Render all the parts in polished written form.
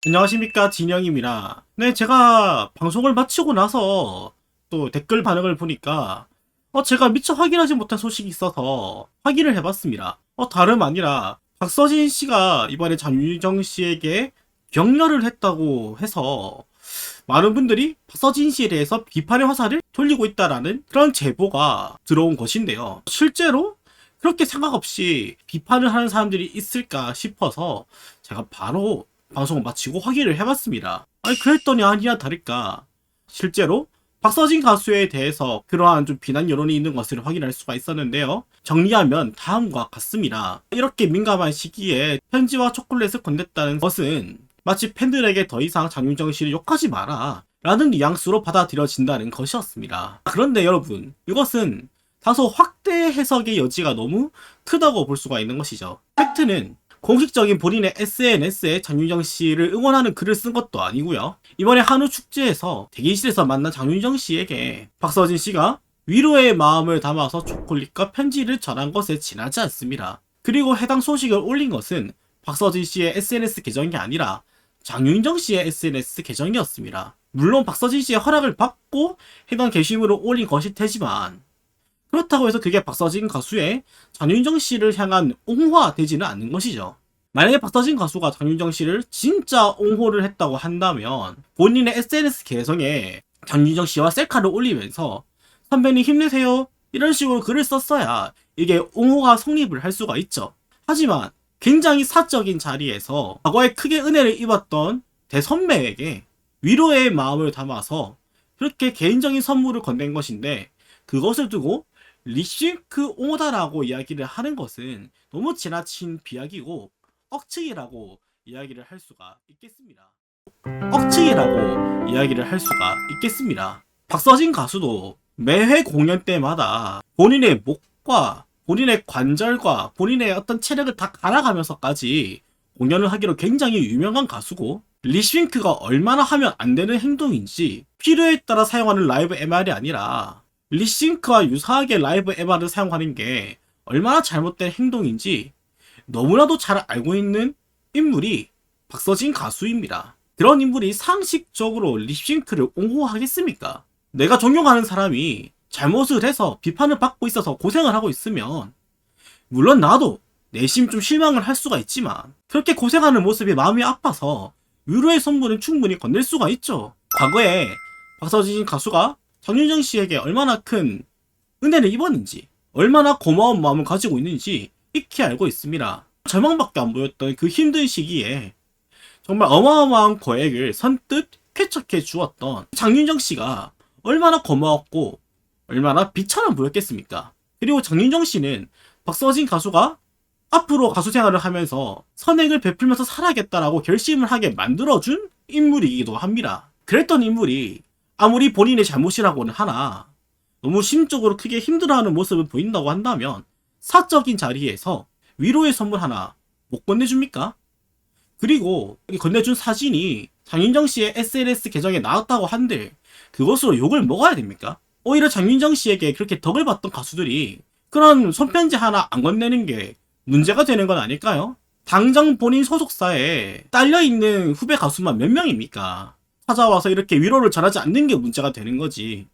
안녕하십니까, 진영입니다. 네, 제가 방송을 마치고 나서 또 댓글 반응을 보니까 제가 미처 확인하지 못한 소식이 있어서 확인을 해봤습니다. 다름 아니라 박서진 씨가 이번에 장윤정 씨에게 격려를 했다고 해서 많은 분들이 박서진 씨에 대해서 비판의 화살을 돌리고 있다라는 그런 제보가 들어온 것인데요. 실제로 그렇게 생각 없이 비판을 하는 사람들이 있을까 싶어서 제가 바로 방송을 마치고 확인을 해봤습니다. 아니, 그랬더니 아니나 다를까 실제로 박서진 가수에 대해서 그러한 좀 비난 여론이 있는 것을 확인할 수가 있었는데요. 정리하면 다음과 같습니다. 이렇게 민감한 시기에 편지와 초콜릿을 건넸다는 것은 마치 팬들에게 더 이상 장윤정 씨를 욕하지 마라 라는 뉘앙스로 받아들여진다는 것이었습니다. 그런데 여러분, 이것은 다소 확대 해석의 여지가 너무 크다고 볼 수가 있는 것이죠. 팩트는 공식적인 본인의 SNS에 장윤정 씨를 응원하는 글을 쓴 것도 아니고요. 이번에 한우 축제에서 대기실에서 만난 장윤정 씨에게 박서진 씨가 위로의 마음을 담아서 초콜릿과 편지를 전한 것에 지나지 않습니다. 그리고 해당 소식을 올린 것은 박서진 씨의 SNS 계정이 아니라 장윤정 씨의 SNS 계정이었습니다. 물론 박서진 씨의 허락을 받고 해당 게시물을 올린 것이 되지만 그렇다고 해서 그게 박서진 가수의 장윤정 씨를 향한 옹호되지는 않는 것이죠. 만약에 박서진 가수가 장윤정 씨를 진짜 옹호를 했다고 한다면 본인의 SNS 계정에 장윤정 씨와 셀카를 올리면서 선배님 힘내세요 이런 식으로 글을 썼어야 이게 옹호가 성립을 할 수가 있죠. 하지만 굉장히 사적인 자리에서 과거에 크게 은혜를 입었던 대선배에게 위로의 마음을 담아서 그렇게 개인적인 선물을 건넨 것인데 그것을 두고 립싱크 옹호다라고 이야기를 하는 것은 너무 지나친 비약이고 억측이라고 이야기를 할 수가 있겠습니다. 억측이라고 이야기를 할 수가 있겠습니다. 박서진 가수도 매회 공연 때마다 본인의 목과 본인의 관절과 본인의 어떤 체력을 다 갈아가면서까지 공연을 하기로 굉장히 유명한 가수고 립싱크가 얼마나 하면 안 되는 행동인지 필요에 따라 사용하는 라이브 MR이 아니라 립싱크와 유사하게 라이브 MR을 사용하는 게 얼마나 잘못된 행동인지 너무나도 잘 알고 있는 인물이 박서진 가수입니다. 그런 인물이 상식적으로 립싱크를 옹호하겠습니까? 내가 존경하는 사람이 잘못을 해서 비판을 받고 있어서 고생을 하고 있으면 물론 나도 내심 좀 실망을 할 수가 있지만 그렇게 고생하는 모습이 마음이 아파서 위로의 선물은 충분히 건넬 수가 있죠. 과거에 박서진 가수가 장윤정 씨에게 얼마나 큰 은혜를 입었는지 얼마나 고마운 마음을 가지고 있는지 익히 알고 있습니다. 절망밖에 안 보였던 그 힘든 시기에 정말 어마어마한 거액을 선뜻 쾌척해 주었던 장윤정 씨가 얼마나 고마웠고 얼마나 비천한 보였겠습니까? 그리고 장윤정 씨는 박서진 가수가 앞으로 가수 생활을 하면서 선행을 베풀면서 살아야겠다라고 결심을 하게 만들어준 인물이기도 합니다. 그랬던 인물이 아무리 본인의 잘못이라고는 하나 너무 심적으로 크게 힘들어하는 모습을 보인다고 한다면 사적인 자리에서 위로의 선물 하나 못 건네줍니까? 그리고 건네준 사진이 장윤정 씨의 SNS 계정에 나왔다고 한들 그것으로 욕을 먹어야 됩니까? 오히려 장윤정 씨에게 그렇게 덕을 봤던 가수들이 그런 손편지 하나 안 건네는 게 문제가 되는 건 아닐까요? 당장 본인 소속사에 딸려있는 후배 가수만 몇 명입니까? 찾아와서 이렇게 위로를 전하지 않는 게 문제가 되는 거지.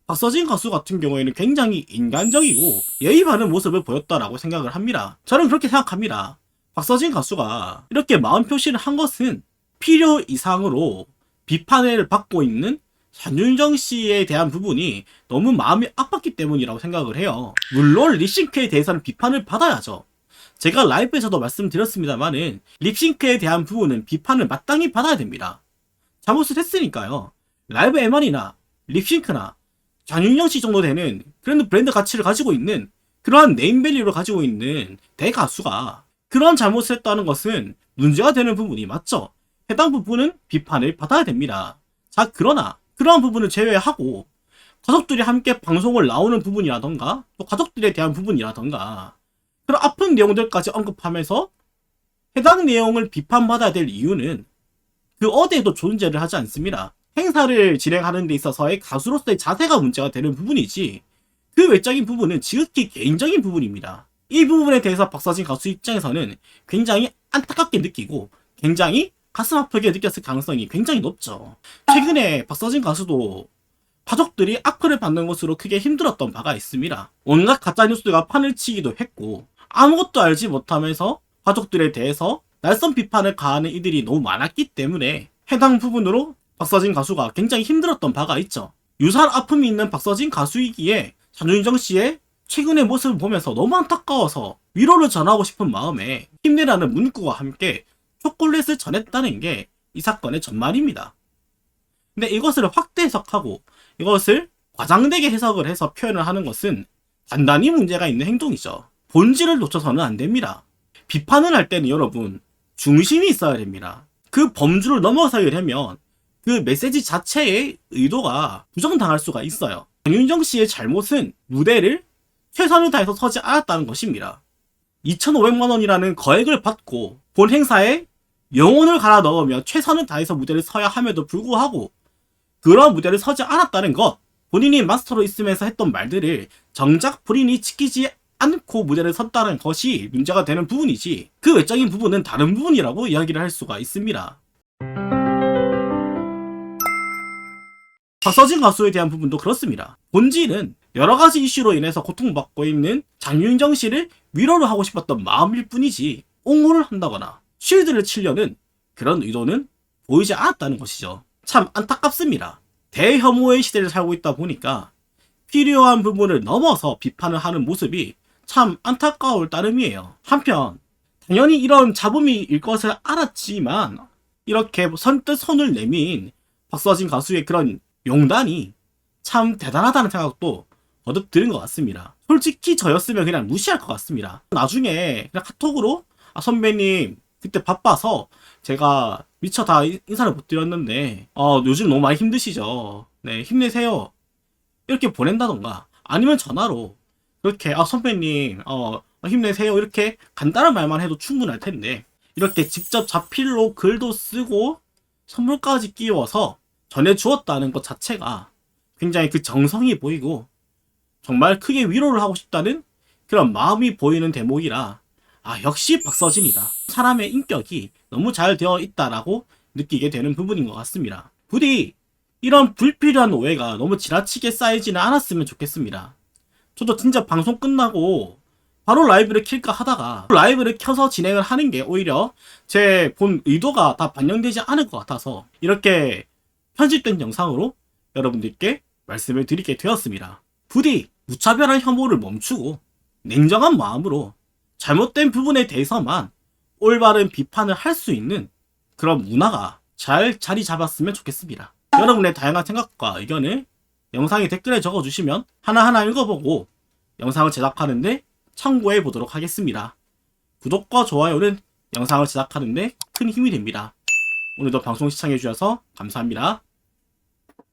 박서진 가수 같은 경우에는 굉장히 인간적이고 예의 바른 모습을 보였다라고 생각을 합니다. 저는 그렇게 생각합니다. 박서진 가수가 이렇게 마음 표시를 한 것은 필요 이상으로 비판을 받고 있는 장윤정 씨에 대한 부분이 너무 마음이 아팠기 때문이라고 생각을 해요. 물론 립싱크에 대해서는 비판을 받아야죠. 제가 라이브에서도 말씀드렸습니다만은 립싱크에 대한 부분은 비판을 마땅히 받아야 됩니다. 잘못을 했으니까요. 라이브 MR이나 립싱크나 장윤정 씨 정도 되는 그런 브랜드 가치를 가지고 있는 그러한 네임밸류를 가지고 있는 대가수가 그런 잘못을 했다는 것은 문제가 되는 부분이 맞죠. 해당 부분은 비판을 받아야 됩니다. 자, 그러나 그러한 부분을 제외하고 가족들이 함께 방송을 나오는 부분이라던가 또 가족들에 대한 부분이라던가 그런 아픈 내용들까지 언급하면서 해당 내용을 비판받아야 될 이유는 그 어디에도 존재를 하지 않습니다. 행사를 진행하는 데 있어서의 가수로서의 자세가 문제가 되는 부분이지 그 외적인 부분은 지극히 개인적인 부분입니다. 이 부분에 대해서 박서진 가수 입장에서는 굉장히 안타깝게 느끼고 굉장히 가슴 아프게 느꼈을 가능성이 굉장히 높죠. 최근에 박서진 가수도 가족들이 악플을 받는 것으로 크게 힘들었던 바가 있습니다. 온갖 가짜뉴스가 판을 치기도 했고 아무것도 알지 못하면서 가족들에 대해서 날선 비판을 가하는 이들이 너무 많았기 때문에 해당 부분으로 박서진 가수가 굉장히 힘들었던 바가 있죠. 유사한 아픔이 있는 박서진 가수이기에 장윤정 씨의 최근의 모습을 보면서 너무 안타까워서 위로를 전하고 싶은 마음에 힘내라는 문구와 함께 초콜릿을 전했다는 게 이 사건의 전말입니다. 근데 이것을 확대 해석하고 이것을 과장되게 해석을 해서 표현을 하는 것은 단단히 문제가 있는 행동이죠. 본질을 놓쳐서는 안 됩니다. 비판을 할 때는 여러분 중심이 있어야 됩니다. 그 범주를 넘어서려면 그 메시지 자체의 의도가 부정당할 수가 있어요. 장윤정 씨의 잘못은 무대를 최선을 다해서 서지 않았다는 것입니다. 2,500만 원이라는 거액을 받고 본 행사에 영혼을 갈아 넣으며 최선을 다해서 무대를 서야 함에도 불구하고 그런 무대를 서지 않았다는 것, 본인이 마스터로 있으면서 했던 말들을 정작 본인이 지키지 않고 무대를 섰다는 것이 문제가 되는 부분이지 그 외적인 부분은 다른 부분이라고 이야기를 할 수가 있습니다. 박서진 가수에 대한 부분도 그렇습니다. 본질은 여러 가지 이슈로 인해서 고통받고 있는 장윤정 씨를 위로를 하고 싶었던 마음일 뿐이지 옹호를 한다거나 쉴드를 치려는 그런 의도는 보이지 않았다는 것이죠. 참 안타깝습니다. 대혐오의 시대를 살고 있다 보니까 필요한 부분을 넘어서 비판을 하는 모습이 참 안타까울 따름이에요. 한편 당연히 이런 잡음일 것을 알았지만 이렇게 선뜻 손을 내민 박서진 가수의 그런 용단이 참 대단하다는 생각도 거듭 드는 것 같습니다. 솔직히 저였으면 그냥 무시할 것 같습니다. 나중에 그냥 카톡으로 선배님 그때 바빠서 제가 미처 다 인사를 못 드렸는데 요즘 너무 많이 힘드시죠. 네, 힘내세요. 이렇게 보낸다던가 아니면 전화로 그렇게 선배님 힘내세요 이렇게 간단한 말만 해도 충분할 텐데 이렇게 직접 자필로 글도 쓰고 선물까지 끼워서 전해주었다는 것 자체가 굉장히 그 정성이 보이고 정말 크게 위로를 하고 싶다는 그런 마음이 보이는 대목이라 역시 박서진이다. 사람의 인격이 너무 잘 되어 있다라고 느끼게 되는 부분인 것 같습니다. 부디 이런 불필요한 오해가 너무 지나치게 쌓이지는 않았으면 좋겠습니다. 저도 진짜 방송 끝나고 바로 라이브를 킬까 하다가 라이브를 켜서 진행을 하는 게 오히려 제 본 의도가 다 반영되지 않을 것 같아서 이렇게 편집된 영상으로 여러분들께 말씀을 드리게 되었습니다. 부디 무차별한 혐오를 멈추고 냉정한 마음으로 잘못된 부분에 대해서만 올바른 비판을 할 수 있는 그런 문화가 잘 자리 잡았으면 좋겠습니다. 여러분의 다양한 생각과 의견을 영상에 댓글에 적어주시면 하나하나 읽어보고 영상을 제작하는데 참고해 보도록 하겠습니다. 구독과 좋아요는 영상을 제작하는데 큰 힘이 됩니다. 오늘도 방송 시청해주셔서 감사합니다.